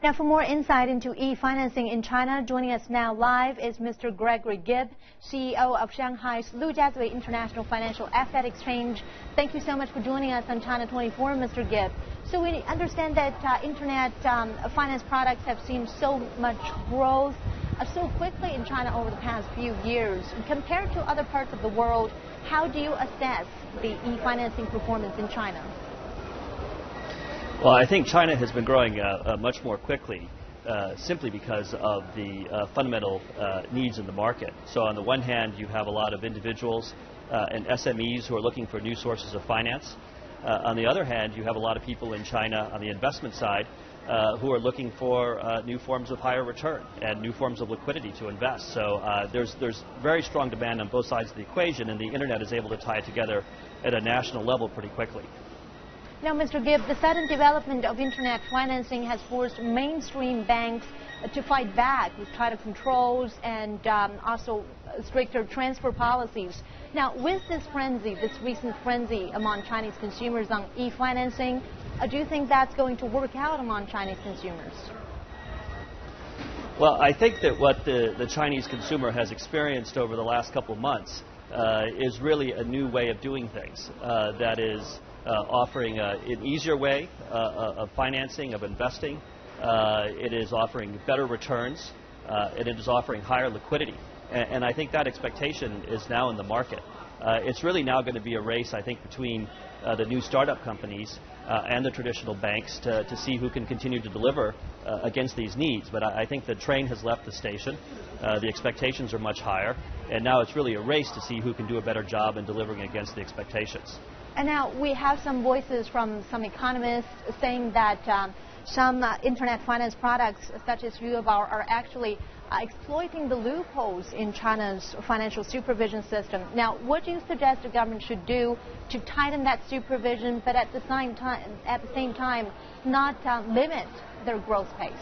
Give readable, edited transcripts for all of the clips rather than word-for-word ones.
Now, for more insight into e-financing in China, joining us now live is Mr. Gregory Gibb, CEO of Shanghai's Lujiazui International Financial Asset Exchange. Thank you so much for joining us on China 24, Mr. Gibb. So we understand that internet finance products have seen so much growth so quickly in China over the past few years. Compared to other parts of the world, how do you assess the e-financing performance in China? Well, I think China has been growing much more quickly simply because of the fundamental needs in the market. So on the one hand, you have a lot of individuals and SMEs who are looking for new sources of finance. On the other hand, you have a lot of people in China on the investment side who are looking for new forms of higher return and new forms of liquidity to invest. So there's very strong demand on both sides of the equation, and the internet is able to tie it together at a national level pretty quickly. Now, Mr. Gibb, the sudden development of internet financing has forced mainstream banks to fight back with tighter controls and also stricter transfer policies. Now, with this frenzy, this recent frenzy among Chinese consumers on e-financing, do you think that's going to work out among Chinese consumers? Well, I think that what the Chinese consumer has experienced over the last couple of months is really a new way of doing things. That is offering an easier way of financing, of investing. It is offering better returns. It is offering higher liquidity. And I think that expectation is now in the market. It's really now going to be a race, I think, between the new startup companies and the traditional banks to see who can continue to deliver against these needs. But I think the train has left the station. The expectations are much higher. And now it's really a race to see who can do a better job in delivering against the expectations. And now we have some voices from some economists saying that some internet finance products, such as Yuebao, are actually exploiting the loopholes in China's financial supervision system. Now, what do you suggest the government should do to tighten that supervision, but at the same time, not limit their growth pace?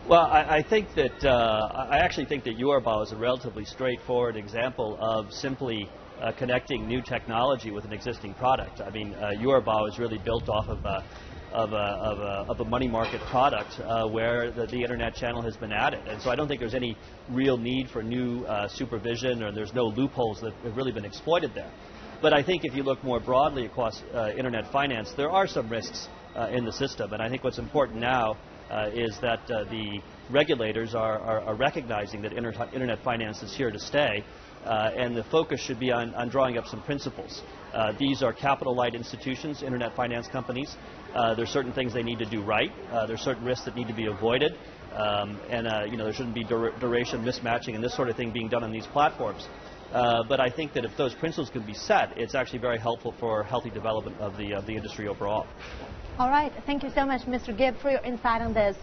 Well, I think that I actually think that Yuebao is a relatively straightforward example of simply connecting new technology with an existing product. I mean, Yuebao is really built off of a money market product where the internet channel has been added. And so I don't think there's any real need for new supervision, or there's no loopholes that have really been exploited there. But I think if you look more broadly across internet finance, there are some risks in the system. And I think what's important now is that the regulators are recognizing that internet finance is here to stay. And the focus should be on drawing up some principles. These are capital-light institutions, internet finance companies. There are certain things they need to do right. There are certain risks that need to be avoided. And there shouldn't be duration mismatching and this sort of thing being done on these platforms. But I think that if those principles can be set, it's actually very helpful for healthy development of the industry overall. All right. Thank you so much, Mr. Gibb, for your insight on this.